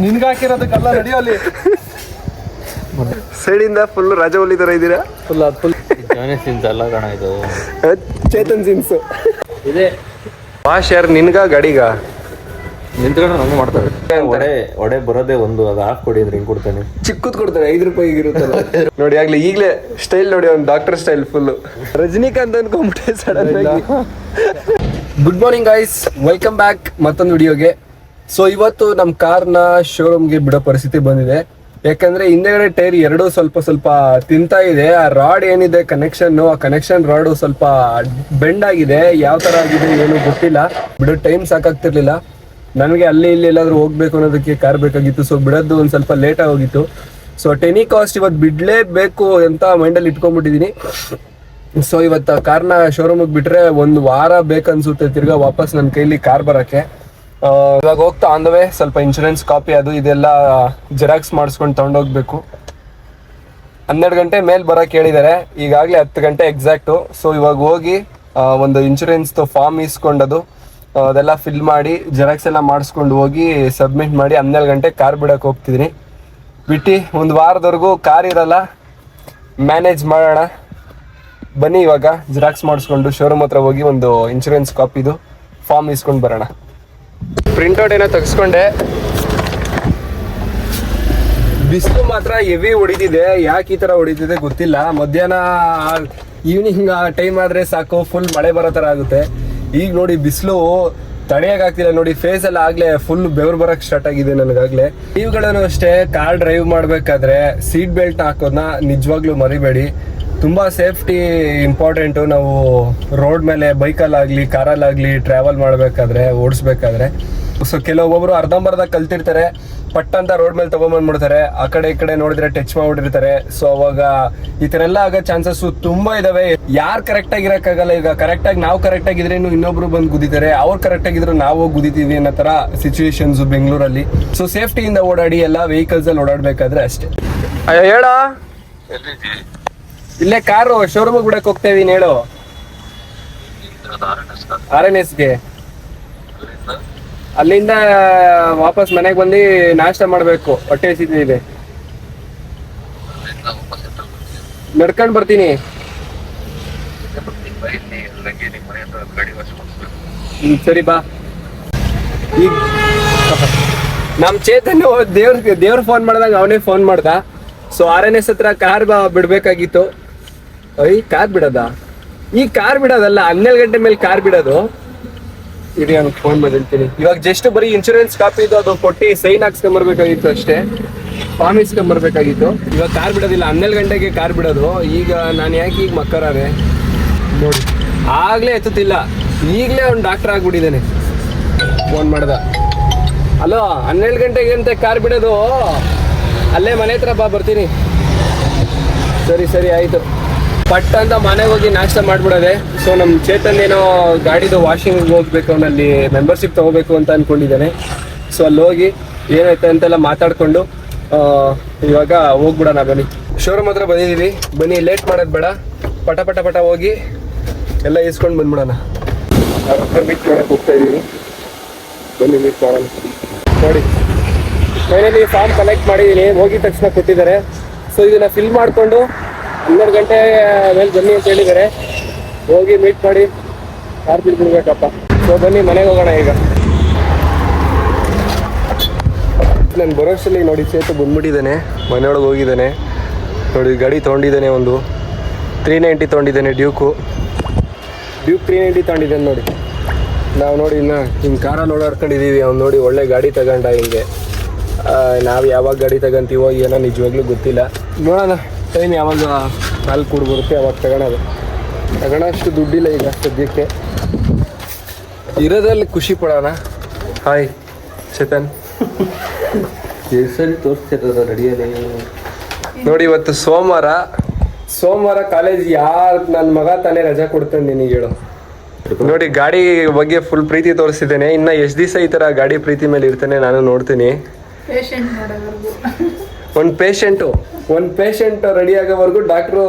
ನಿನ್ಗೆ ಹಾಕಿರೋದಕ್ಕೆಲ್ಲ ನಡೆಯೋಲಿ. ಸೈಡಿಂದ ಫುಲ್ ರಾಜವಲ್ಲಿ ತರ ಇದ್ದೀರಾ. ಫುಲ್ ಸೀನ್ಸ್ ಅಲ್ಲ ಕಣ ಇದು, ಚೇತನ್ ಸಿನ್ಸ್ ಇದೆ. ವಾಶ್ ಯಾರು ನಿನ್ಗ ಗಾಡಿಗ ನಿಂತ್ಕೊಂಡು ಹಂಗೆ ಮಾಡ್ತಾರೆ. ಒಡೆ ಬರೋದೇ ಒಂದು, ಅದು ಹಾಫ್ ಕೊಡಿ ಅಂದ್ರೆ ಹಿಂಗೆ ಕೊಡ್ತಾನೆ. ಚಿಕ್ಕದ್ ಕೊಡ್ತಾರೆ, 5 ರೂಪಾಯಿ ಇರುತ್ತಲ್ಲ. ನೋಡಿ ಆಗ್ಲಿ ಈಗಲೇ ಸ್ಟೈಲ್ ನೋಡಿ, ಒಂದು ಡಾಕ್ಟರ್ ಸ್ಟೈಲ್ ಫುಲ್ ರಜನಿಕಾಂತ್ ಅನ್ಕೊಂಡ್ಬಿಟ್ಟೆ ಸಡನ್ ಆಗಿ. Good morning guys, welcome back ಮತ್ತೊಂದು ವಿಡಿಯೋಗೆ. ಸೊ ಇವತ್ತು ನಮ್ಮ ಕಾರ್ನ ಶೋರೂಮ್ಗೆ ಬಿಡೋ ಪರಿಸ್ಥಿತಿ ಬಂದಿದೆ. ಯಾಕಂದ್ರೆ ಹಿಂದೆಗಡೆ ಟೈರ್ ಎರಡೂ ಸ್ವಲ್ಪ ತಿಂತಾ ಇದೆ. ಆ ರಾಡ್ ಏನಿದೆ ಕನೆಕ್ಷನ್, ಆ ಕನೆಕ್ಷನ್ ರಾಡ್ ಸ್ವಲ್ಪ ಬೆಂಡ್ ಆಗಿದೆ. ಯಾವ ತರ ಆಗಿದೆ ಏನು ಗೊತ್ತಿಲ್ಲ. ಬಿಡೋ ಟೈಮ್ ಸಾಕಾಗ್ತಿರ್ಲಿಲ್ಲ ನನಗೆ. ಅಲ್ಲಿ ಇಲ್ಲಿ ಎಲ್ಲಾದ್ರೂ ಹೋಗ್ಬೇಕು ಅನ್ನೋದಕ್ಕೆ ಕಾರ್ ಬೇಕಾಗಿತ್ತು. ಸೊ ಬಿಡೋದು ಒಂದ್ ಸ್ವಲ್ಪ ಲೇಟ್ ಆಗೋಗಿತ್ತು. ಸೊ ಟೆನಿ ಕಾಸ್ಟ್ ಇವತ್ತು ಬಿಡ್ಲೇಬೇಕು ಅಂತ ಮೈಂಡಲ್ಲಿ ಇಟ್ಕೊಂಡ್ಬಿಟ್ಟಿದೀನಿ. ಸೊ ಇವತ್ತು ಕಾರ್ನ ಶೋರೂಮಿಗೆ ಬಿಟ್ರೆ 1 ವಾರ ಬೇಕನ್ಸುತ್ತೆ ತಿರ್ಗಾ ವಾಪಸ್ ನನ್ನ ಕೈಲಿ ಕಾರ್ ಬರಕ್ಕೆ. ಇವಾಗ ಹೋಗ್ತಾ ಆನ್ ದ ವೇ ಸ್ವಲ್ಪ ಇನ್ಶೂರೆನ್ಸ್ ಕಾಪಿ ಅದು ಇದೆಲ್ಲ ಜೆರಾಕ್ಸ್ ಮಾಡಿಸ್ಕೊಂಡು ತಗೊಂಡೋಗ್ಬೇಕು. 12 ಗಂಟೆ ಮೇಲೆ ಬರೋಕೆ ಹೇಳಿದ್ದಾರೆ, ಈಗಾಗಲೇ 10 ಗಂಟೆ ಎಕ್ಸಾಕ್ಟು. ಸೊ ಇವಾಗ ಹೋಗಿ ಒಂದು ಇನ್ಶೂರೆನ್ಸ್ ಫಾರ್ಮ್ ಇಸ್ಕೊಂಡದು ಅದೆಲ್ಲ ಫಿಲ್ ಮಾಡಿ ಜೆರಾಕ್ಸ್ ಎಲ್ಲ ಮಾಡಿಸ್ಕೊಂಡು ಹೋಗಿ ಸಬ್ಮಿಟ್ ಮಾಡಿ 12 ಗಂಟೆ ಕಾರ್ ಬಿಡಕ್ಕೆ ಹೋಗ್ತಿದ್ದೀನಿ. ಬಿಟ್ಟು 1 ವಾರದವರೆಗೂ ಕಾರ್ ಇರಲ್ಲ, ಮ್ಯಾನೇಜ್ ಮಾಡೋಣ ಬನ್ನಿ. ಇವಾಗ ಜೆರಾಕ್ಸ್ ಮಾಡಿಸ್ಕೊಂಡು ಶೋರೂಮ್ ಹತ್ರ ಹೋಗಿ ಒಂದು ಇನ್ಶೂರೆನ್ಸ್ ಕಾಪಿದು ಫಾರ್ಮ್ ಇಸ್ಕೊಂಡು ಬರೋಣ. ಪ್ರಿಂಟ್ಔಟ್ ಏನೋ ತೆಗೆಸ್ಕೊಂಡೆ. ಬಿಸಿಲು ಮಾತ್ರ ಹೆವಿ ಹೊಡಿತಿದೆ. ಯಾಕೆ ಈ ಥರ ಹೊಡಿತಿದೆ ಗೊತ್ತಿಲ್ಲ. ಮಧ್ಯಾಹ್ನ ಈವ್ನಿಂಗ್ ಟೈಮ್ ಆದರೆ ಸಾಕು, ಫುಲ್ ಮಳೆ ಬರೋ ಥರ ಆಗುತ್ತೆ. ಈಗ ನೋಡಿ ಬಿಸಿಲು ತಡೆಯೋಕ್ಕಾಗ್ತಿಲ್ಲ. ನೋಡಿ ಫೇಸ್ ಎಲ್ಲ ಆಗಲೇ ಫುಲ್ ಬೆವರು ಬರೋಕ್ಕೆ ಸ್ಟಾರ್ಟ್ ಆಗಿದೆ ನನಗಾಗಲೇ. ನೀವುಗಳನ್ನು ಅಷ್ಟೇ ಕಾರ್ ಡ್ರೈವ್ ಮಾಡಬೇಕಾದ್ರೆ ಸೀಟ್ ಬೆಲ್ಟ್ ಹಾಕೋದನ್ನ ನಿಜವಾಗ್ಲೂ ಮರಿಬೇಡಿ. ತುಂಬ ಸೇಫ್ಟಿ ಇಂಪಾರ್ಟೆಂಟು. ನಾವು ರೋಡ್ ಮೇಲೆ ಬೈಕಲ್ಲಾಗಲಿ ಕಾರಲ್ಲಾಗಲಿ ಟ್ರಾವೆಲ್ ಮಾಡಬೇಕಾದ್ರೆ ಓಡಿಸ್ಬೇಕಾದ್ರೆ. ಸೊ ಕೆಲವೊಬ್ಬರು ಅರ್ಧಂಬರ್ಧ ಕಲ್ತಿರ್ತಾರೆ, ಪಟ್ ಅಂತ ರೋಡ್ ಮೇಲೆ ತೊಗೊಂಬಂದ್ಬಿಡ್ತಾರೆ. ಆ ಕಡೆ ಈ ಕಡೆ ನೋಡಿದ್ರೆ ಟಚ್ ಮಾಡಿಬಿಟ್ಟಿರ್ತಾರೆ. ಸೊ ಅವಾಗ ಈ ಥರ ಎಲ್ಲ ಆಗೋ ಚಾನ್ಸಸ್ಸು ತುಂಬ ಇದಾವೆ. ಯಾರು ಕರೆಕ್ಟಾಗಿ ಇರೋಕ್ಕಾಗಲ್ಲ. ಈಗ ಕರೆಕ್ಟಾಗಿ ನಾವು ಕರೆಕ್ಟಾಗಿದ್ರೇನು ಇನ್ನೊಬ್ರು ಬಂದು ಗುದಿತಾರೆ, ಅವ್ರು ಕರೆಕ್ಟಾಗಿದ್ರು ನಾವು ಗುದಿತೀವಿ ಅನ್ನೋ ಥರ ಸಿಚುವೇಶನ್ಸು ಬೆಂಗಳೂರಲ್ಲಿ. ಸೊ ಸೇಫ್ಟಿಯಿಂದ ಓಡಾಡಿ, ಎಲ್ಲ ವೆಹಿಕಲ್ಸಲ್ಲಿ ಓಡಾಡಬೇಕಾದ್ರೆ ಅಷ್ಟೇ. ಅಯ್ಯೋ ಹೇಳ, ಇಲ್ಲೇ ಕಾರು ಶೋರೂಮಿಗೆ ಬಿಡಕ್ಕೆ ಹೋಗ್ತಾ ಇದೀನಿ. ಹೇಳು. RNSಗೆ ಅಲ್ಲಿಂದ ವಾಪಸ್ ಮನೆಗೆ ಬಂದು ನಾಷ್ಟ ಮಾಡಬೇಕು. ಹೊಟ್ಟೆ ಹಸಿತಿದೆ. ನಡ್ಕೊಂಡು ಬರ್ತೀನಿ. ಸರಿ ಬಾ. ಈಗ ನಮ್ಮ ಚೇತನ್ ದೇವ್ರ ಫೋನ್ ಮಾಡಿದಾಗ ಅವನೇ ಫೋನ್ ಮಾಡ್ದ. ಸೊ RNS ಹತ್ರ ಕಾರ್ ಬಿಡ್ಬೇಕಾಗಿತ್ತು. ಕಾರ್ ಬಿಡೋದ? ಈ ಕಾರ್ ಬಿಡೋದಲ್ಲ, 12 ಗಂಟೆ ಮೇಲೆ ಕಾರ್ ಬಿಡೋದು. ಇಡೀ ಅವ್ನಿಗೆ ಫೋನ್ ಮಾಡಿರ್ತೀನಿ. ಇವಾಗ ಜಸ್ಟ್ ಬರೀ ಇನ್ಶೂರೆನ್ಸ್ ಕಾಪಿ ಇದು ಅದು ಕೊಟ್ಟು ಸೈನ್ ಹಾಕ್ಸ್ಕೊಂಬರ್ಬೇಕಾಗಿತ್ತು ಅಷ್ಟೇ, ಫಾರ್ಮ್ ಇಸ್ಕೊಂಬರ್ಬೇಕಾಗಿತ್ತು. ಇವಾಗ ಕಾರ್ ಬಿಡೋದಿಲ್ಲ, 12 ಗಂಟೆಗೆ ಕಾರ್ ಬಿಡೋದು. ಈಗ ನಾನು ಯಾಕೆ ಈಗ ಮಕ್ಕರಾರೆ ನೋಡಿ, ಆಗ್ಲೇ ಎತ್ತುತ್ತಿಲ್ಲ. ಈಗಲೇ ಅವ್ನು ಡಾಕ್ಟರ್ ಆಗ್ಬಿಟ್ಟಿದ್ದಾನೆ. ಫೋನ್ ಮಾಡ್ದ, ಅಲೋ 12 ಗಂಟೆಗೆ ಅಂತ ಕಾರ್ ಬಿಡೋದು, ಅಲ್ಲೇ ಮನೆ ಹತ್ರ ಬಾ, ಬರ್ತೀನಿ. ಸರಿ ಆಯಿತು. ಪಟ್ ಅಂತ ಮನೆಗೆ ಹೋಗಿ ನಾಷ್ಟ ಮಾಡಿಬಿಡೋದೆ. ಸೊ ನಮ್ಮ ಚೇತನ್ ಏನೋ ಗಾಡಿದು ವಾಷಿಂಗ್ ಹೋಗ್ಬೇಕು, ಅವನಲ್ಲಿ ಮೆಂಬರ್ಶಿಪ್ ತೊಗೋಬೇಕು ಅಂತ ಅಂದ್ಕೊಂಡಿದ್ದಾನೆ. ಸೊ ಅಲ್ಲಿ ಹೋಗಿ ಏನಾಯ್ತು ಅಂತೆಲ್ಲ ಮಾತಾಡಿಕೊಂಡು ಇವಾಗ ಹೋಗ್ಬಿಡೋಣ. ಬನ್ನಿ, ಶೋರೂಮ್ ಹತ್ರ ಬಂದಿದ್ದೀವಿ. ಬನ್ನಿ, ಲೇಟ್ ಮಾಡೋದು ಬೇಡ, ಪಟ ಹೋಗಿ ಎಲ್ಲ ಇಸ್ಕೊಂಡು ಬಂದ್ಬಿಡೋಣ. ಮೀಟ್ ಮಾಡೋಕ್ಕೆ ಹೋಗ್ತಾ ಇದ್ದೀವಿ. ಬನ್ನಿ ಮೀಟ್ ಮಾಡೋಣ. ನೋಡಿ ಫೈನಲಿ ಫಾರ್ಮ್ ಕಲೆಕ್ಟ್ ಮಾಡಿದ್ದೀನಿ. ಹೋಗಿದ ತಕ್ಷಣ ಕೊಟ್ಟಿದ್ದಾರೆ. ಸೊ ಇದನ್ನು ಫಿಲ್ ಮಾಡಿಕೊಂಡು 12 ಗಂಟೆ ಮೇಲೆ ಬನ್ನಿ ಅಂತ ಹೇಳಿದ್ದಾರೆ. ಹೋಗಿ ಮೀಟ್ ಮಾಡಿ ಕಾರ್ ಬಿಡ್ಬೇಕಪ್ಪ. ಸೊ ಬನ್ನಿ ಮನೆಗೆ ಹೋಗೋಣ. ಈಗ ನಾನು ಬರೋಷ್ಟಲ್ಲಿ ನೋಡಿ ಚೇತು ಬಂದ್ಬಿಟ್ಟಿದ್ದಾನೆ, ಮನೆಯೊಳಗೆ ಹೋಗಿದ್ದಾನೆ. ನೋಡಿ ಗಾಡಿ ತೊಗೊಂಡಿದ್ದಾನೆ, ಒಂದು 390 ತೊಗೊಂಡಿದ್ದಾನೆ. ಡ್ಯೂಕ್ 390 ತೊಗೊಂಡಿದ್ದಾನೆ. ನೋಡಿ ನಾವು ನೋಡಿ ಇನ್ನು ಹಿಂಗೆ ಕಾರಲ್ಲಿ ಓಡಾಡ್ಕೊಂಡಿದ್ದೀವಿ. ಅವ್ನು ನೋಡಿ ಒಳ್ಳೆ ಗಾಡಿ ತಗೊಂಡ. ಹಿಂಗೆ ನಾವು ಯಾವಾಗ ಗಾಡಿ ತಗೊಂತೀವೋ ಏನೋ ನಿಜವಾಗ್ಲೂ ಗೊತ್ತಿಲ್ಲ. ನೋಡೋಣ, ಟೈಮ್ ಯಾವಾಗ ಕಾಲು ಕೂಡ ಬರುತ್ತೆ ಅವಾಗ ತಗೊಳ್ಳೋಷ್ಟು ದುಡ್ಡಿಲ್ಲ ಈಗ ಸದ್ಯಕ್ಕೆ. ಇರೋದ್ರಲ್ಲಿ ಖುಷಿ ಪಡೋಣ. ಹಾಯ್ ಚೇತನ್. ಸರಿ ತೋರಿಸ್ತಿರೋದು ರೆಡಿಯಲ್ಲಿ. ನೋಡಿ ಇವತ್ತು ಸೋಮವಾರ ಕಾಲೇಜ್ ಯಾರು ನನ್ನ ಮಗ ತಾನೇ ರಜಾ ಕೊಡ್ತಾನೆ ನಿನಗೆ ಹೇಳು. ನೋಡಿ ಗಾಡಿ ಬಗ್ಗೆ ಫುಲ್ ಪ್ರೀತಿ ತೋರಿಸಿದ್ದೇನೆ. ಇನ್ನು ಎಷ್ಟು ದಿವಸ ಈ ಥರ ಗಾಡಿ ಪ್ರೀತಿ ಮೇಲೆ ಇರ್ತಾನೆ ನಾನು ನೋಡ್ತೀನಿ. ಒಂದು ಪೇಷಂಟ್ ರೆಡಿ ಆಗೋವರೆಗೂ ಡಾಕ್ಟ್ರು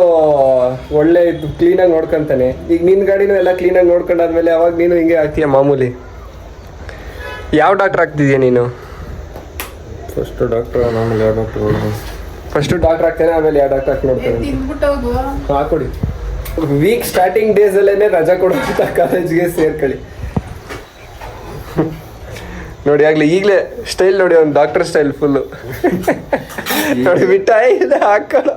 ಒಳ್ಳೆ ಕ್ಲೀನಾಗಿ ನೋಡ್ಕೊಂತಾನೆ. ಈಗ ನಿನ್ನ ಗಾಡಿನೂ ಎಲ್ಲ ಕ್ಲೀನಾಗಿ ನೋಡ್ಕೊಂಡಾದ್ಮೇಲೆ ಅವಾಗ ನೀನು ಹಿಂಗೆ ಆಗ್ತೀಯ ಮಾಮೂಲಿ. ಯಾವ ಡಾಕ್ಟ್ರ್ ಆಗ್ತಿದ್ಯಾ ನೀನು? ಫಸ್ಟ್ ಡಾಕ್ಟರ್ ಆಮೇಲೆ ಯಾವ ಡಾಕ್ಟರ್ ಫಸ್ಟ್ ಡಾಕ್ಟರ್ ಆಗ್ತಾನೆ, ಆಮೇಲೆ ಯಾವ ಡಾಕ್ಟರ್ ಹಾಕಿ ನೋಡ್ತಾನೆ. ತಿಂದ್ಬಿಟ್ಟು ಹೋಗು. ಹಾಕೊಡಿ. ವೀಕ್ ಸ್ಟಾರ್ಟಿಂಗ್ ಡೇಸ್ ಅಲ್ಲೇನೆ ರಜಾ ಕೊಡುವಂತ ಕಾಲೇಜ್ಗೆ ಸೇರ್ಕೊಳ್ಳಿ. ನೋಡಿ ಆಗ್ಲಿ ಈಗಲೇ ಸ್ಟೈಲ್ ನೋಡಿ, ಒಂದು ಡಾಕ್ಟರ್ ಸ್ಟೈಲ್ ಫುಲ್ಲು ನೋಡಿ, ಮಿಠಾಯಿ ಇದೆ ಹಾಕೊಳ್ಳೋ.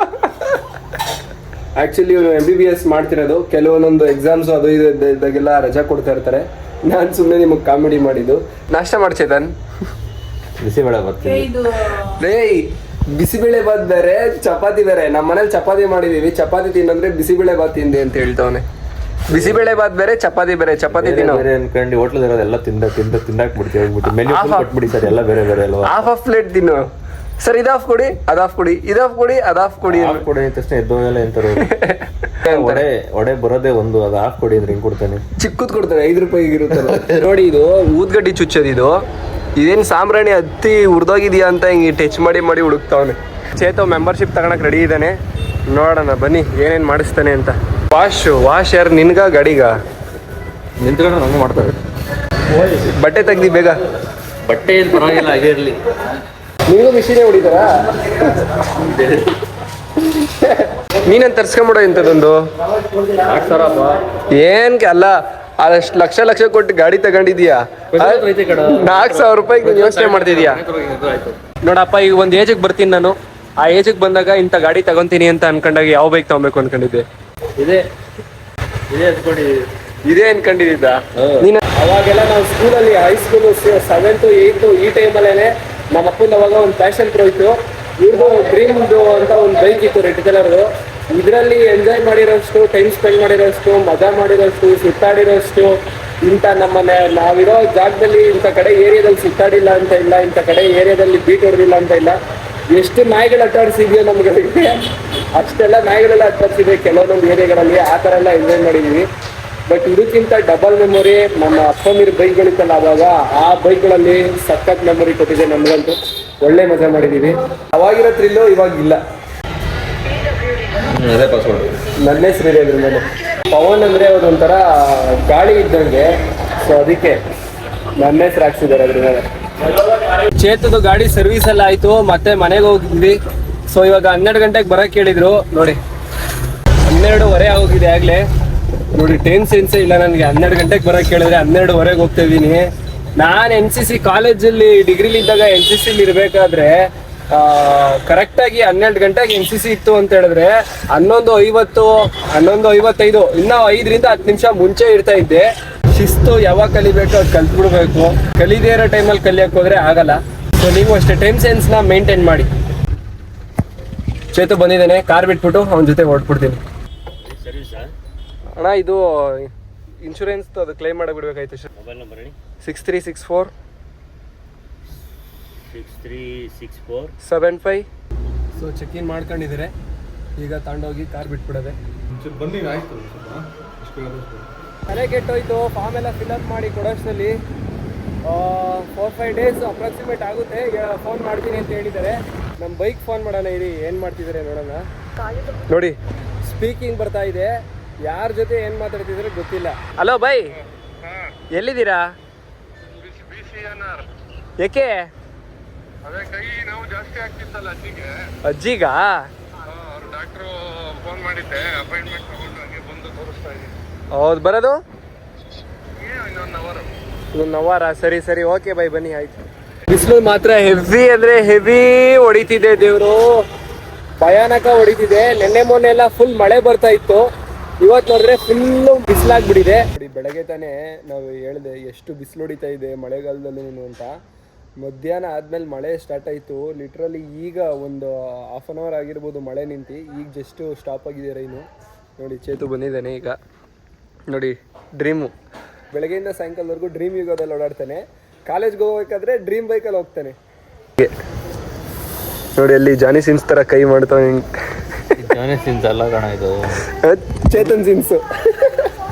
ಆಕ್ಚುಲಿ ಇವನು MBBS ಮಾಡ್ತಿರೋದು, ಕೆಲವೊಂದೊಂದು ಎಕ್ಸಾಮ್ಸ್ ಅದು ಇದು ಇದ್ದಾಗೆಲ್ಲ ರಜಾ ಕೊಡ್ತಾ ಇರ್ತಾರೆ. ನಾನು ಸುಮ್ಮನೆ ನಿಮಗೆ ಕಾಮಿಡಿ ಮಾಡಿದ್ದು. ನಾಷ್ಟ ಮಾಡ್ಚೇತನ್? ಬಿಸಿಬೇಳೆ ಬರ್ತೀನಿ. ಇದು ರೇ ಬಿಸಿಬೇಳೆ ಬಾತ್ ಬೇರೆ, ಚಪಾತಿ ಬೇರೆ. ನಮ್ಮ ಮನೇಲಿ ಚಪಾತಿ ಮಾಡಿದೀವಿ, ಚಪಾತಿ ತಿನ್ನಂದ್ರೆ ಬಿಸಿಬೇಳೆ ಬಾತ್ ತಿಂದೆ ಅಂತ ಹೇಳ್ತಾವನೆ. ಬಿಸಿಬೇಳೆ ಬಾತ್ ಬೇರೆ, ಚಪಾತಿ ಬೇರೆ. ಚಪಾತಿ ತಿನ್ನೋ ಬೇರೆ ಅನ್ಕೊಂಡು ಹೋಟ್ಲಲ್ಲಿ ಇರೋದೆಲ್ಲ ತಿಂದಾಕ್ ಬಿಡ್ತೀವಿ, ಹೋಗ್ಬಿಟ್ಟು ಮೆನ್ಯೂ ಕೊಟ್ಬಿಡಿ ಸರ್, ಎಲ್ಲ ಬೇರೆ ಬೇರೆ ಅಲ್ವಾ. ಹಾಫ್ ಪ್ಲೇಟ್ ತಿನ್ನು ಸರ್. ಇದಾಫ್ ಕೊಡಿ, ಅದಾಫ್ ಕೊಡಿ, ಇದಾಫ್ ಕೊಡಿ, ಅದಾಫ್ ಕೊಡಿ. ಹಾಫ್ ಕೊಡಿ ಅಂದ ತಕ್ಷಣ ಎದ್ದೋಗೆಲ್ಲ ಎಂತಾರೆ ಒಡೆ ಬರೋದೇ ಒಂದು, ಅದು ಹಾಫ್ ಕೊಡಿ ಅಂದ್ರೆ ಹಿಂಗ್ ಕೊಡ್ತಾನೆ. ಚಿಕ್ಕದ್ ಕೊಡ್ತಾರೆ, 5 ರೂಪಾಯಿಗೆ ಇರುತ್ತಲ್ಲ. ನೋಡಿ ಇದು ಊದ್ಗಡ್ಡಿ ಚುಚ್ಚೋದು. ಇದು ಇದೇನು ಸಾಂಬ್ರಾಣಿ ಹತ್ತಿ ಉರ್ದೋಗಿದ್ಯಾ ಅಂತ ಹಿಂಗೆ ಟಚ್ ಮಾಡಿ ಹುಡುಕ್ತಾವನೆ. ಚೇತೋ ಮೆಂಬರ್ಶಿಪ್ ತಗೊಳಕ್ ರೆಡಿ ಇದ್ದಾನೆ, ನೋಡೋಣ ಬನ್ನಿ ಏನೇನು ಮಾಡಿಸ್ತಾನೆ ಅಂತ. ವಾಶ್ ಯಾರು ನಿನ್ಗ ಗಾಡಿಗ? ನಿಂತ್ಕೊಂಡು ಹಂಗೆ ಮಾಡ್ತಾರೆ. ಬಟ್ಟೆ ತೆಗ್ದಿ ಬೇಗ. ಬಟ್ಟೆ ಏನು ಪರವಾಗಿಲ್ಲ, ಹಾಗೆ ಇರಲಿ. ನಿನಗೂ ಮಿಷಿನೇ ಹೊಡಿತಾರ? ನೀನಂತ ತರ್ಸ್ಕೊಂಬಿಡೋ ಇಂಥದ್ದೊಂದು. ಏನ್ ಅಲ್ಲ, ಅದಷ್ಟು ಲಕ್ಷ ಕೊಟ್ಟು ಗಾಡಿ ತಗೊಂಡಿದ್ಯಾ, 4,000 ರೂಪಾಯಿಗೆ ನೀನು ಯೋಚನೆ ಮಾಡ್ತಿದ್ಯಾ? ನೋಡಪ್ಪ, ಈಗ ಒಂದು ಏಜಿಗೆ ಬರ್ತೀನಿ ನಾನು. ಆ ಏಜಿಗೆ ಬಂದಾಗ ಇಂಥ ಗಾಡಿ ತಗೊಂತೀನಿ ಅಂತ ಅನ್ಕೊಂಡಾಗ ಯಾವ ಬೈಕ್ ತಗೊಬೇಕು ಅನ್ಕೊಂಡಿದ್ದೆ? ಇದೇ ಅನ್ಕೊಂಡಿದ್ದ ನೀನು? ಅವಾಗೆಲ್ಲ ನಾವು ಸ್ಕೂಲಲ್ಲಿ ಹೈಸ್ಕೂಲು 7th 8th ಈ ಟೈಮಲ್ಲೇನೆ ನಮ್ಮ ಅಪ್ಪಂದು ಅವಾಗ ಒಂದು ಪ್ಯಾಷನ್ ಪ್ರೋ ಇತ್ತು. ಇವ್ರದ್ದು ಡ್ರೀಮ್ದು ಅಂತ ಒಂದು ಬೈಕ್ ಇತ್ತು, ರೆಡ್ ಕಲರ್ದು. ಇದರಲ್ಲಿ ಎಂಜಾಯ್ ಮಾಡಿರೋಷ್ಟು, ಟೈಮ್ ಸ್ಪೆಂಡ್ ಮಾಡಿರೋಷ್ಟು, ಮಜಾ ಮಾಡಿರೋಷ್ಟು, ಸುತ್ತಾಡಿರೋಷ್ಟು, ಇಂಥ ನಮ್ಮನೆ ನಾವಿರೋ ಜಾಗದಲ್ಲಿ ಇಂಥ ಕಡೆ ಏರಿಯಾದಲ್ಲಿ ಸುತ್ತಾಡಿಲ್ಲ ಅಂತ ಇಲ್ಲ, ಇಂಥ ಕಡೆ ಏರಿಯಾದಲ್ಲಿ ಬೀಟ್ ಹೊಡೆದಿಲ್ಲ ಅಂತ ಇಲ್ಲ. ಎಷ್ಟು ನಾಯಿಗಳು ಅಟ್ಟಾಡಿಸಿದ್ಯೋ ನಮ್ಗಳಿಗೆ, ಅಷ್ಟೆಲ್ಲ ನಾಯಿಗಳೆಲ್ಲ ಅಟ್ಟಾಡಿಸಿದೆ ಕೆಲವೊಂದೊಂದು ಏರಿಯಾಗಳಲ್ಲಿ. ಆ ಥರ ಎಲ್ಲ ಎಂಜಾಯ್ ಮಾಡಿದ್ದೀವಿ. ಬಟ್ ಇದಕ್ಕಿಂತ ಡಬಲ್ ಮೆಮೊರಿ ನಮ್ಮ ಅಪ್ಪಂದಿರ ಬೈಕ್ಗಳಿತ್ತಲ್ಲ, ಅವಾಗ ಆ ಬೈಕ್ಗಳಲ್ಲಿ ಸಖತ್ ಮೆಮೊರಿ ಕೊಟ್ಟಿದೆ ನಮಗಂತೂ. ಒಳ್ಳೆ ಮಜಾ ಮಾಡಿದ್ದೀವಿ. ಅವಾಗಿರೋ ಥ್ರಿಲ್ಲು ಇವಾಗಿಲ್ಲ. ಅದೇ ಪಾಸ್ವರ್ಡ್. ನನ್ನ ಹೆಸರು ಇದೆ ಅದ್ರ ಮೇಲೆ. ಪವನ್ ಅಂದರೆ ಒಂಥರ ಗಾಳಿ ಇದ್ದಂಗೆ, ಸೊ ಅದಕ್ಕೆ ನನ್ನ ಹೆಸರು ಹಾಕ್ಸಿದ್ದಾರೆ ಅದ್ರ ಮೇಲೆ. ಚೇತದು ಗಾಡಿ ಸರ್ವಿಸ್ ಎಲ್ಲ ಆಯಿತು, ಮತ್ತೆ ಮನೆಗೆ ಹೋಗಿದ್ವಿ. ಸೊ ಇವಾಗ 12 ಗಂಟೆಗೆ ಬರೋಕ್ಕೆ ಹೇಳಿದ್ರು. ನೋಡಿ 12:15 ಆಗೋಗಿದೆ ಆಗಲೇ. ನೋಡಿ ಟೈಮ್ ಸೆನ್ಸೇ ಇಲ್ಲ ನನಗೆ. 12 ಗಂಟೆಗೆ ಬರೋಕ್ಕೆ ಹೇಳಿದ್ರೆ 12:15 ಹೋಗ್ತಾ ಇದ್ದೀನಿ. ನಾನು NCC ಕಾಲೇಜಲ್ಲಿ ಡಿಗ್ರಿಲಿದ್ದಾಗ NCCಲಿ ಇರಬೇಕಾದ್ರೆ ಕರೆಕ್ಟಾಗಿ 12 ಗಂಟೆಗೆ NCC ಇತ್ತು ಅಂತ ಹೇಳಿದ್ರೆ 11:50 11:55 ಇನ್ನೂ 5ರಿಂದ 10 ನಿಮಿಷ ಮುಂಚೆ ಇರ್ತಾ ಇದ್ದೆ. ಶಿಸ್ತು ಯಾವಾಗ ಕಲಿಬೇಕು ಅದು ಕಲ್ತ್ಬಿಡ್ಬೇಕು. ಕಲಿದೇ ಇರೋ ಟೈಮಲ್ಲಿ ಕಲಿಯೋಕೆ ಹೋದ್ರೆ ಆಗಲ್ಲ. ಸೊ ನೀವು ಅಷ್ಟೇ ಟೈಮ್ ಸೆನ್ಸ್ನ ಮೇಂಟೈನ್ ಮಾಡಿ. ಚೇತು ಬಂದಿದ್ದಾನೆ, ಕಾರ್ ಬಿಟ್ಬಿಟ್ಟು ಅವನ ಜೊತೆ ಹೊರಟ್ಬಿಡ್ತೀನಿ. ಅಣ್ಣ ಇದು ಇನ್ಶೂರೆನ್ಸ್ ಅದು ಕ್ಲೈಮ್ ಮಾಡಿ ಬಿಡ್ಬೇಕಾಯ್ತು. ಮೊಬೈಲ್ ನಂಬರ್ ಹೇಳಿ. 6364 6364 75. ಸೊ ಚೆಕ್ ಇನ್ ಮಾಡ್ಕೊಂಡಿದ್ದಾರೆ. ಈಗ ತಗೊಂಡೋಗಿ ಕಾರ್ ಬಿಟ್ಬಿಡೋದೆ. ಬನ್ನಿ ಆಯ್ತು. ಮನೆ ಕೆಟ್ಟೋಯ್ತು. ಫಾರ್ಮ್ ಎಲ್ಲ ಫಿಲ್ಅಪ್ ಮಾಡಿ ಕೊಡೋಷ್ಟರಲ್ಲಿ 4-5 ಡೇಸ್ ಅಪ್ರಾಕ್ಸಿಮೇಟ್ ಆಗುತ್ತೆ. ಫೋನ್ ಮಾಡ್ತೀನಿ ಅಂತ ಹೇಳಿದ್ದಾರೆ. ನಮ್ಮ ಬೈಕ್ ಫೋನ್ ಮಾಡೋಣ ಇರಿ, ಏನು ಮಾಡ್ತಿದ್ದಾರೆ ನೋಡೋಣ. ನೋಡಿ ಸ್ಪೀಕಿಂಗ್ ಬರ್ತಾ ಇದೆ. ಯಾರ ಜೊತೆ ಏನು ಮಾತಾಡ್ತಿದ್ರೆ ಗೊತ್ತಿಲ್ಲ. ಹಲೋ ಬೈ, ಎಲ್ಲಿದ್ದೀರಾ? ಏಕೆ? ಅದೇ ಕೈ ನೋವು ಜಾಸ್ತಿ ಆಗ್ತಿತ್ತಲ್ಲ ಅಜ್ಜಿಗ? ಡಾಕ್ಟ್ರು ಫೋನ್ ಮಾಡಿದ್ದೆ, ಅಪಾಯಿಂಟ್ಮೆಂಟ್ ತಗೊಂಡು ಹಂಗೆ ಬಂದು ತೋರಿಸ್ತಾ ಇದ್ದೀನಿ. ಹೌದು, ಬರೋದು ಇನ್ನೊಂದು ಅವರ? ಸರಿ ಓಕೆ ಬೈ, ಬನ್ನಿ ಆಯ್ತು. ಬಿಸಿಲು ಮಾತ್ರ ಹೆವಿ ಅಂದರೆ ಹೆವಿ ಹೊಡಿತಿದೆ. ದೇವರು ಭಯಾನಕ ಹೊಡಿತಿದೆ. ಮೊನ್ನೆ ಎಲ್ಲ ಫುಲ್ ಮಳೆ ಬರ್ತಾ ಇತ್ತು. ಇವತ್ತು ನೋಡಿದ್ರೆ ಫುಲ್ಲು ಬಿಸಿಲಾಗ್ಬಿಟ್ಟಿದೆ. ಬೆಳಗ್ಗೆ ತಾನೇ ನಾವು ಹೇಳಿದೆ ಎಷ್ಟು ಬಿಸಿಲು ಹೊಡಿತಾ ಇದೆ ಮಳೆಗಾಲದಲ್ಲೂ ಅಂತ. ಮಧ್ಯಾಹ್ನ ಆದಮೇಲೆ ಮಳೆ ಸ್ಟಾರ್ಟ್ ಆಯಿತು. ಲಿಟ್ರಲಿ ಈಗ ಒಂದು 1/2 hour ಆಗಿರ್ಬೋದು ಮಳೆ ನಿಂತು. ಈಗ ಜಸ್ಟು ಸ್ಟಾಪ್ ಆಗಿದೆ ರೈನು. ನೋಡಿ ಚೇತು ಬಂದಿದ್ದಾನೆ ಈಗ. ನೋಡಿ ಡ್ರೀಮು ಬೆಳಗ್ಗೆಯಿಂದ ಸಾಯಂಕಾಲದವರೆಗೂ ಡ್ರೀಮ್ ಯುಗದಲ್ಲಿ ಓಡಾಡ್ತಾನೆ. ಕಾಲೇಜ್ಗೆ ಹೋಗ್ಬೇಕಾದ್ರೆ ಡ್ರೀಮ್ ಬೈಕಲ್ಲಿ ಹೋಗ್ತಾನೆ. ನೋಡಿ ಅಲ್ಲಿ ಜಾನಿ ಸಿನ್ಸ್ ಥರ ಕೈ ಮಾಡ್ತಾನೆ. ಜಾನಿ ಸಿನ್ಸ್ ಅಲ್ಲ ಕಣ, ಇದು ಚೇತನ್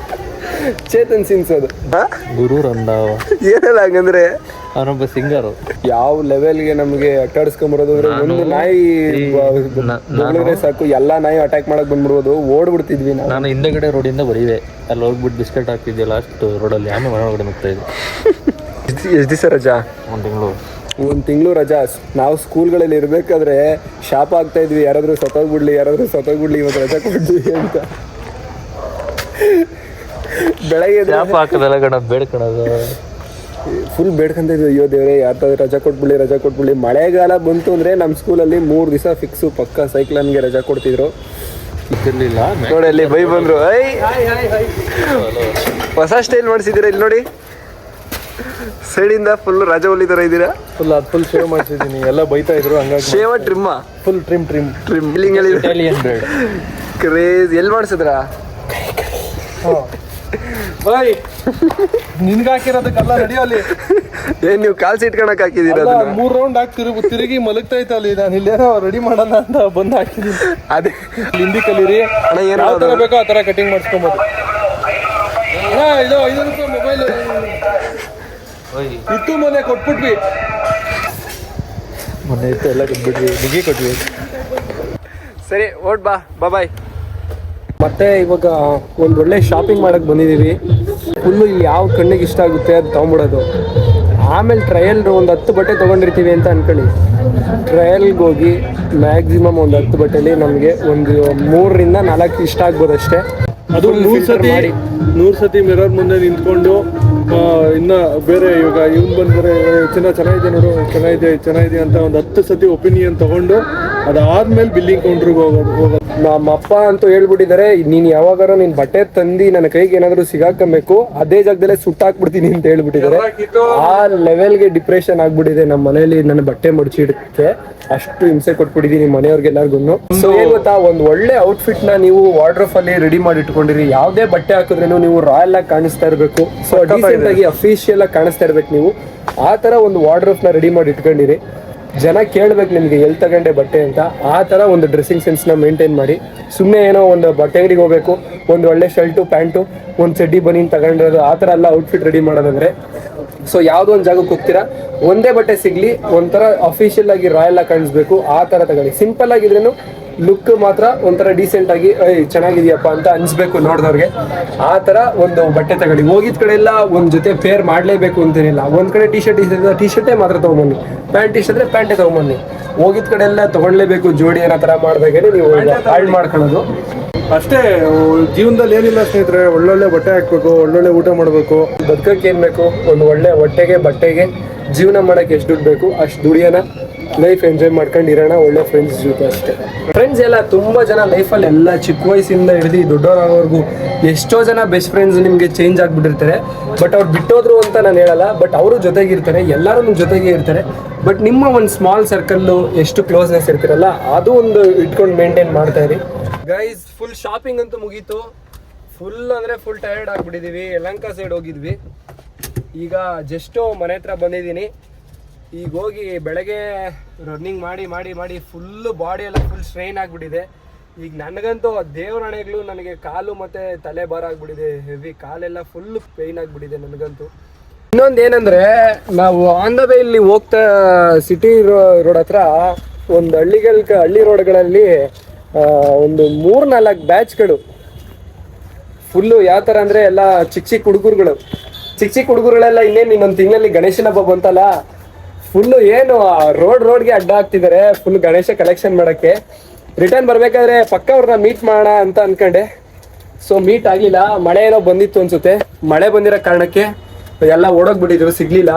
ಸಿನ್ಸ್ ಅದು. ಗುರು ರಂಧಾವ ಏನಲ್ಲ ಹಂಗಂದ್ರೆ ಅವನೊಬ್ಬ ಸಿಂಗರು. ಯಾವ ಲೆವೆಲ್ಗೆ ನಮಗೆ ಅಟ್ಟಾಡಿಸ್ಕೊಂಬರೋದು ಅಂದ್ರೆ, ಒಂದು ನಾಯಿ ಸಾಕು ಎಲ್ಲ ನಾಯಿ ಅಟ್ಯಾಕ್ ಮಾಡಕ್ ಬಂದ್ಬಿಡ್ಬೋದು. ಓಡ್ಬಿಡ್ತಿದ್ವಿ ನಾವು. ನಾನು ಹಿಂದೆಗಡೆ ರೋಡಿಂದ ಬರೀದೆ, ಅಲ್ಲಿ ಹೋಗ್ಬಿಟ್ಟು ಬಿಸ್ಕೆಟ್ ಹಾಕ್ತಿದ್ದೆ ಲಾಸ್ಟ್ ರೋಡಲ್ಲಿ. ಆಮೇಲೆ ಮನೆ ಒಳಗಡೆ ಹೋಗ್ತಾ ಇದ್ದೆ. ಎಷ್ಟು ದಿವಸ ರಜಾ? 1 ತಿಂಗಳು. 1 ತಿಂಗಳು ರಜಾ. ನಾವು ಸ್ಕೂಲ್ಗಳಲ್ಲಿ ಇರಬೇಕಾದ್ರೆ ಶಾಪ್ ಆಗ್ತಾ ಇದ್ವಿ, ಯಾರಾದರೂ ಸತ್ತೋಗ್ಬಿಡ್ಲಿ ಇವಾಗ ರಜಾ ಕೊಡ್ತೀವಿ ಅಂತ. ಬೆಳಗ್ಗೆ ಹಾಕೋದಲ್ಲ ಕಣ, ಬೇಡ್ಕೊಳೋದು ಫುಲ್ ಬೇಡ್ಕೊಂತ ಇದ್ವಿ, ಅಯ್ಯೋ ದೇವ್ರೆ ಯಾರ್ದಾದ್ರು ರಜಾ ಕೊಟ್ಬಿಡ್ಲಿ. ಮಳೆಗಾಲ ಬಂತು ಅಂದರೆ ನಮ್ಮ ಸ್ಕೂಲಲ್ಲಿ 3 ದಿವಸ ಫಿಕ್ಸು ಪಕ್ಕ ಸೈಕ್ಲನ್ಗೆ ರಜಾ ಕೊಡ್ತಿದ್ರು. ಇರ್ಲಿಲ್ಲ ನೋಡಿ ಅಲ್ಲಿ ಬೈ ಬಂದ್ರು, ಹೊಸ ಸ್ಟೈಲ್ ಮಾಡಿಸಿದ್ದೀರಾ ಇಲ್ಲಿ ನೋಡಿ, ಸೈಡಿಂದ ಫುಲ್ ರಾಜ ಹುಲಿ ಥರ ಇದ್ದೀರಾ. ಫುಲ್ ಶೇವ್ ಮಾಡ್ತಿದ್ದೀನಿ, ಎಲ್ಲ ಬೈತಾ ಇದ್ರು ಹಂಗಾಗಿ. ಶೇವ ಟ್ರಿಮ್ಮ ಫುಲ್ ಟ್ರಿಮ್ ಕ್ರೇಜ್. ಎಲ್ಲಿ ಮಾಡಿಸಿದ್ರಾ? ನಿನ್ಗೆ ಹಾಕಿರೋದಕ್ಕೆಲ್ಲ ನಡೆಯೋಲ್ಲಿ. ಏನ್ ನೀವು ಕಾಲ್ ಇಟ್ಕೊಳಕ್ ಹಾಕಿದೀರ? 3 ರೌಂಡ್ ಹಾಕಿ ತಿರುಗಿ ಮಲಗ್ತೈತೆ ಅಲ್ಲಿ. ನಾನು ಇಲ್ಲೇನೋ ರೆಡಿ ಮಾಡೋಣ ಅಂತ ಬಂದು ಹಾಕಿದ್ದೀನಿ. ಅದೇ ಹಿಂದಿ ಕಲೀರಿ ಅಣ್ಣ, ಏನು ಯಾವ ಥರ ಬೇಕೋ ಆ ಥರ ಕಟಿಂಗ್ ಮಾಡಿಸ್ಕೊಬೋದು. ಇದು 5 ರೂಪಾಯಿ ಮೊಬೈಲ್ ಇತ್ತು, ಮೊನ್ನೆ ಕೊಟ್ಬಿಟ್ವಿ. ಮೊನ್ನೆ ಇತ್ತು, ಎಲ್ಲ ಕೊಟ್ಬಿಟ್ವಿ, ನಿಮಗೆ ಕೊಟ್ವಿ. ಸರಿ ಓಟ್ ಬಾಯ್. ಮತ್ತೆ ಇವಾಗ ಒಂದು ಒಳ್ಳೆ ಶಾಪಿಂಗ್ ಮಾಡಕ್ ಬಂದಿದ್ದೀವಿ. ಫುಲ್ಲು ಇಲ್ಲಿ ಯಾವ ಕಣ್ಣಿಗೆ ಇಷ್ಟ ಆಗುತ್ತೆ ಅದು ತೊಗೊಂಬಿಡೋದು. ಆಮೇಲೆ ಟ್ರಯಲ್ ಒಂದು 10 ಬಟ್ಟೆ ತೊಗೊಂಡಿರ್ತೀವಿ ಅಂತ ಅನ್ಕೊಳ್ಳಿ. ಟ್ರಯಲ್ಗೆ ಹೋಗಿ ಮ್ಯಾಕ್ಸಿಮಮ್ ಒಂದು 10 ಬಟ್ಟೆಲಿ ನಮಗೆ ಒಂದು 3 ರಿಂದ 4 ಇಷ್ಟ ಆಗ್ಬೋದು ಅಷ್ಟೇ. ಅದು 100 ಸತಿ ಮಿರರ್ ಮುಂದೆ ನಿಂತ್ಕೊಂಡು ಇನ್ನ ಬೇರೆ ಇವಾಗ ಇವ್ನು ಬಂದರೆ ಚೆನ್ನಾಗಿದೆ ನೋಡು, ಚೆನ್ನಾಗಿದೆ ಅಂತ ಒಂದು 10 ಸತಿ ಒಪಿನಿಯನ್ ತಗೊಂಡು ಅದಾದ್ಮೇಲೆ ಬಿಲ್ಲಿಂಗ್ ಕೌಂಟ್ರಿಗೆ ಹೋಗೋದು. ನಮ್ಮ ಅಪ್ಪ ಅಂತೂ ಹೇಳ್ಬಿಟ್ಟಿದ್ದಾರೆ, ನೀನು ಯಾವಾಗಾರ ನೀನು ಬಟ್ಟೆ ತಂದು ನನ್ನ ಕೈಗೆ ಏನಾದರೂ ಸಿಗಾಕಬೇಕು, ಅದೇ ಜಾಗದಲ್ಲೇ ಸುಟ್ಟಾಕ್ಬಿಡ್ತೀನಿ ಅಂತ ಹೇಳ್ಬಿಟ್ಟಿದ್ದಾರೆ. ಆ ಲೆವೆಲ್ಗೆ ಡಿಪ್ರೆಷನ್ ಆಗ್ಬಿಟ್ಟಿದೆ ನಮ್ಮ ಮನೇಲಿ. ನನ್ನ ಬಟ್ಟೆ ಮಡಚಿಡಕ್ಕೆ ಅಷ್ಟು ಹಿಂಸೆ ಕೊಟ್ಬಿಟ್ಟಿದ್ದೀನಿ ಮನೆಯವ್ರಿಗೆಲ್ಲರಿಗೂ. ಸೊ ಏನ್ ಗೊತ್ತಾ, ಒಂದು ಒಳ್ಳೆ ಔಟ್ಫಿಟ್ ನ ನೀವು ವಾರ್ಡ್ರೋಬ್ ಅಲ್ಲಿ ರೆಡಿ ಮಾಡಿ ಇಟ್ಕೊಂಡಿರಿ. ಯಾವುದೇ ಬಟ್ಟೆ ಹಾಕಿದ್ರೇನು ನೀವು ರಾಯಲ್ ಆಗಿ ಕಾಣಿಸ್ತಾ ಇರಬೇಕು, ಸೊ ಡೀಸೆಂಟ್ ಆಗಿ ಅಫಿಷಿಯಲ್ ಆಗಿ ಕಾಣಿಸ್ತಾ ಇರ್ಬೇಕು. ನೀವು ಆ ತರ ಒಂದು ವಾರ್ಡ್ರೋಬ್ ನ ರೆಡಿ ಮಾಡಿ ಇಟ್ಕೊಂಡಿರಿ. ಜನ ಕೇಳ್ಬೇಕು ನಿಮ್ಗೆ ಎಲ್ಲಿ ತಗೊಂಡೆ ಬಟ್ಟೆ ಅಂತ. ಆ ಥರ ಒಂದು ಡ್ರೆಸ್ಸಿಂಗ್ ಸೆನ್ಸ್ನ ಮೇಂಟೈನ್ ಮಾಡಿ. ಸುಮ್ಮನೆ ಏನೋ ಒಂದು ಬಟ್ಟೆ ಅಂಗಡಿಗೆ ಹೋಗ್ಬೇಕು, ಒಂದು ಒಳ್ಳೆ ಶರ್ಟು ಪ್ಯಾಂಟು ಒಂದು ಚಡ್ಡಿ ಬನೀನ್ ತಗೊಂಡಿರೋದು ಆ ಥರ ಎಲ್ಲ ಔಟ್ಫಿಟ್ ರೆಡಿ ಮಾಡೋದಂದ್ರೆ, ಸೊ ಯಾವುದೋ ಒಂದು ಜಾಗಕ್ಕೆ ಹೋಗ್ತೀರಾ, ಒಂದೇ ಬಟ್ಟೆ ಸಿಗಲಿ, ಒಂಥರ ಅಫಿಷಿಯಲ್ ಆಗಿ ರಾಯಲ್ ಆಗಿ ಕಾಣಿಸ್ಬೇಕು, ಆ ಥರ ತಗೊಳ್ಳಿ. ಸಿಂಪಲ್ ಆಗಿದ್ರೇನು ಲುಕ್ ಮಾತ್ರ ಒಂಥರ ಡೀಸೆಂಟ್ ಆಗಿ ಚೆನ್ನಾಗಿದೆಯಪ್ಪ ಅಂತ ಅನ್ಸ್ಬೇಕು ನೋಡಿದವ್ರಿಗೆ. ಆ ಥರ ಒಂದು ಬಟ್ಟೆ ತಗೊಳ್ಳಿ. ಹೋಗಿದ ಕಡೆ ಎಲ್ಲ ಒಂದು ಜೊತೆ ಪೇರ್ ಮಾಡಲೇಬೇಕು ಅಂತೇನಿಲ್ಲ. ಒಂದು ಕಡೆ ಟಿ ಶರ್ಟೇ ಮಾತ್ರ ತೊಗೊಂಬನ್ನಿ, ಪ್ಯಾಂಟ್ ಇಷ್ಟಿದ್ರೆ ಪ್ಯಾಂಟೇ ತೊಗೊಂಬನ್ನಿ. ಹೋಗಿದ ಕಡೆ ಎಲ್ಲ ತೊಗೊಳ್ಲೇಬೇಕು ಜೋಡಿ ಅನ್ನೋ ಥರ ಮಾಡ್ದಾಗೇನೆ ನೀವು ಹಾಳು ಮಾಡ್ಕೊಳ್ಳೋದು ಅಷ್ಟೇ. ಜೀವನದಲ್ಲಿ ಏನಿಲ್ಲ ಸ್ನೇಹಿತರೆ, ಒಳ್ಳೊಳ್ಳೆ ಬಟ್ಟೆ ಹಾಕ್ಬೇಕು, ಒಳ್ಳೊಳ್ಳೆ ಊಟ ಮಾಡಬೇಕು. ಬದುಕಕ್ಕೆ ಏನು ಬೇಕು, ಒಂದು ಒಳ್ಳೆ ಹೊಟ್ಟೆಗೆ ಬಟ್ಟೆಗೆ ಜೀವನ ಮಾಡೋಕ್ಕೆ ಎಷ್ಟು ದುಡ್ಡು ಬೇಕು ಅಷ್ಟು ದುಡಿಯೋಣ, ಲೈಫ್ ಎಂಜಾಯ್ ಮಾಡ್ಕೊಂಡು ಇರೋಣ ಒಳ್ಳೆ ಫ್ರೆಂಡ್ಸ್ ಜೊತೆ ಅಷ್ಟೇ. ಫ್ರೆಂಡ್ಸ್ ಎಲ್ಲ ತುಂಬ ಜನ ಲೈಫಲ್ಲಿ ಎಲ್ಲ ಚಿಕ್ಕ ವಯಸ್ಸಿಂದ ಹಿಡಿದು ದೊಡ್ಡವರಾಗೋರ್ಗು ಎಷ್ಟೋ ಜನ ಬೆಸ್ಟ್ ಫ್ರೆಂಡ್ಸ್ ನಿಮಗೆ ಚೇಂಜ್ ಆಗಿಬಿಟ್ಟಿರ್ತಾರೆ. ಬಟ್ ಅವ್ರು ಬಿಟ್ಟೋದ್ರು ಅಂತ ನಾನು ಹೇಳಲ್ಲ, ಬಟ್ ಅವರು ಜೊತೆಗಿರ್ತಾರೆ, ಎಲ್ಲರೂ ನಿಮ್ಮ ಜೊತೆಗೆ ಇರ್ತಾರೆ. ಬಟ್ ನಿಮ್ಮ ಒಂದು ಸ್ಮಾಲ್ ಸರ್ಕಲ್ಲು ಎಷ್ಟು ಕ್ಲೋಸ್ನೆಸ್ ಇರ್ತೀರಲ್ಲ ಅದು ಒಂದು ಇಟ್ಕೊಂಡು ಮೇಂಟೈನ್ ಮಾಡ್ತಾ ಇರಿ ಗೈಸ್. ಫುಲ್ ಶಾಪಿಂಗ್ ಅಂತೂ ಮುಗೀತು. ಫುಲ್ ಅಂದರೆ ಫುಲ್ ಟಯರ್ಡ್ ಆಗಿಬಿಟ್ಟಿದ್ದೀವಿ. ಯಲಹಂಕ ಸೈಡ್ ಹೋಗಿದ್ವಿ, ಈಗ ಜಸ್ಟು ಮನೆ ಹತ್ರ ಬಂದಿದ್ದೀನಿ. ಈಗ ಹೋಗಿ ಬೆಳಗ್ಗೆ ರನ್ನಿಂಗ್ ಮಾಡಿ ಫುಲ್ಲು ಬಾಡಿ ಎಲ್ಲ ಫುಲ್ ಸ್ಟ್ರೈನ್ ಆಗಿಬಿಟ್ಟಿದೆ. ಈಗ ನನಗಂತೂ ದೇವ್ರ ಹಣೆಗಳು ನನಗೆ ಕಾಲು ಮತ್ತು ತಲೆ ಭಾರ ಆಗಿಬಿಟ್ಟಿದೆ, ಹೆವಿ ಕಾಲೆಲ್ಲ ಫುಲ್ ಪೇಯ್ನ್ ಆಗಿಬಿಟ್ಟಿದೆ ನನಗಂತೂ. ಇನ್ನೊಂದು ಏನಂದರೆ, ನಾವು ಆನ್ ದ ವೇ ಇಲ್ಲಿ ಹೋಗ್ತಾ ಸಿಟಿ ರೋಡ್ ಹತ್ರ ಒಂದು ಹಳ್ಳಿ ರೋಡ್ಗಳಲ್ಲಿ ಒಂದು 3-4 ಬ್ಯಾಚ್ಗಳು ಫುಲ್ಲು ಯಾವ ಥರ ಅಂದರೆ ಎಲ್ಲ ಚಿಕ್ಕ ಹುಡುಗರುಗಳೆಲ್ಲ ಇನ್ನೇನು ಇನ್ನೊಂದು ತಿಂಗಳಲ್ಲಿ ಗಣೇಶನ ಹಬ್ಬ ಬಂತಲ್ಲ, ಫುಲ್ಲು ಏನು ರೋಡ್ಗೆ ಅಡ್ಡ ಹಾಕ್ತಿದ್ದಾರೆ ಫುಲ್ ಗಣೇಶ ಕಲೆಕ್ಷನ್ ಮಾಡೋಕ್ಕೆ. ರಿಟರ್ನ್ ಬರಬೇಕಾದ್ರೆ ಪಕ್ಕ ಅವ್ರನ್ನ ಮೀಟ್ ಮಾಡೋಣ ಅಂತ ಅಂದ್ಕೊಂಡೆ. ಸೊ ಮೀಟ್ ಆಗಲಿಲ್ಲ, ಮಳೆ ಏನೋ ಬಂದಿತ್ತು ಅನಿಸುತ್ತೆ. ಮಳೆ ಬಂದಿರೋ ಕಾರಣಕ್ಕೆ ಎಲ್ಲ ಓಡೋಗ್ಬಿಟ್ಟಿದ್ರು, ಸಿಗಲಿಲ್ಲ.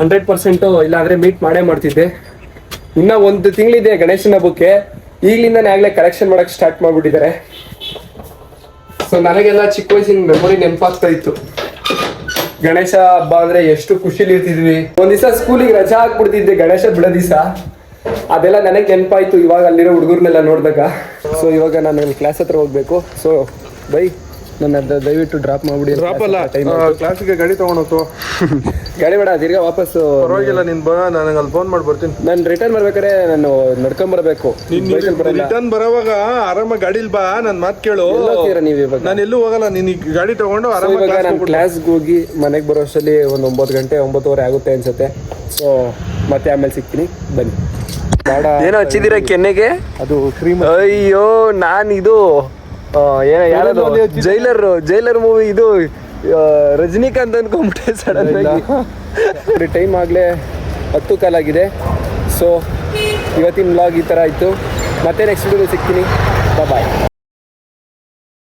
100% ಇಲ್ಲಾಂದರೆ ಮೀಟ್ ಮಾಡ್ತಿದ್ದೆ. ಇನ್ನೂ 1 ತಿಂಗಳಿದೆ ಗಣೇಶನ ಹಬ್ಬಕ್ಕೆ, ಈಗಲಿಂದನೇ ಆಗಲೇ ಕಲೆಕ್ಷನ್ ಮಾಡೋಕ್ಕೆ ಸ್ಟಾರ್ಟ್ ಮಾಡಿಬಿಟ್ಟಿದ್ದಾರೆ. ಸೊ ನನಗೆಲ್ಲ ಚಿಕ್ಕ ವಯಸ್ಸಿನ ಮೆಮೊರಿ ನೆನಪಾಗ್ತಾ ಇತ್ತು. ಗಣೇಶ ಹಬ್ಬ ಅಂದರೆ ಎಷ್ಟು ಖುಷಿಲಿ ಇರ್ತಿದ್ವಿ. ಒಂದು ದಿವಸ ಸ್ಕೂಲಿಗೆ ರಜಾ ಹಾಕ್ಬಿಡ್ತಿದ್ದೆ ಗಣೇಶ ಬಿಡೋ ದಿವಸ, ಅದೆಲ್ಲ ನನಗೆ ನೆನಪಾಯ್ತು ಇವಾಗ ಅಲ್ಲಿರೋ ಹುಡುಗರ್ನೆಲ್ಲ ನೋಡಿದಾಗ. ಸೊ ಇವಾಗ ನಾನು ಕ್ಲಾಸ್ ಹತ್ರ ಹೋಗ್ಬೇಕು. ಸೊ ಬೈ, ನನ್ನ ದಯವಿಟ್ಟು ಡ್ರಾಪ್ ಮಾಡ್ಬಿಡಿ. ಡ್ರಾಪ್ ಅಲ್ಲ, ಕ್ಲಾಸಿಗೆ ಗಾಡಿ ತಗೊಂಡೋಗ್ತು. ಗಾಡಿ ಬೇಡ, ತಿರ್ಗಾ ವಾಪಸ್. ಪರವಾಗಿಲ್ಲ, ನೀನು ಬಾ, ನನಗೆ ಅಲ್ಲಿ ಫೋನ್ ಮಾಡಿ ಬರ್ತೀನಿ. ನಾನು ರಿಟರ್ನ್ ಬರ್ಬೇಕಾದ್ರೆ ನಾನು ನಡ್ಕೊಂಬರ್ಬೇಕು. ರಿಟರ್ನ್ ಬರೋವಾಗ ಆರಾಮಾಗಿ ಗಾಡಿಲಿ ಬಾ, ನನ್ನ ಮಾತು ಕೇಳು. ನೀವು ಇವಾಗ ನಾನು ಎಲ್ಲೂ ಹೋಗಲ್ಲ, ನೀನು ಗಾಡಿ ತಗೊಂಡು ಆರಾಮಾಗಿ ನಾನು ಕ್ಲಾಸ್ಗೆ ಹೋಗಿ ಮನೆಗೆ ಬರೋ ಅಷ್ಟರಲ್ಲಿ ಒಂದು 9 ಗಂಟೆ 9:15 ಆಗುತ್ತೆ ಅನ್ಸುತ್ತೆ. ಸೊ ಮತ್ತೆ ಆಮೇಲೆ ಸಿಗ್ತೀನಿ, ಬನ್ನಿ. ಏನೋ ಹಚ್ಚಿದ್ದೀರಾ ಕೆನ್ನೆಗೆ? ಅದು ಕ್ರೀಮ್. ಅಯ್ಯೋ, ನಾನು ಇದು ಯಾರದು ಜೈಲರ್ ಮೂವಿ ಇದು ರಜನಿಕಾಂತ್ ಅನ್ಕೊಂಡ್ಬಿಟ್ಟೆ ಸಡನ್ ಆಗಿ. ಟೈಮ್ ಆಗಲೇ 10 ಕಾಲಾಗಿದೆ. ಸೊ ಇವತ್ತಿನ ವ್ಲಾಗ್ ಈ ಥರ ಆಯಿತು. ಮತ್ತೆ ನೆಕ್ಸ್ಟ್ ವಿಡಿಯೋ ಸಿಗ್ತೀನಿ. ಬಾಯ್.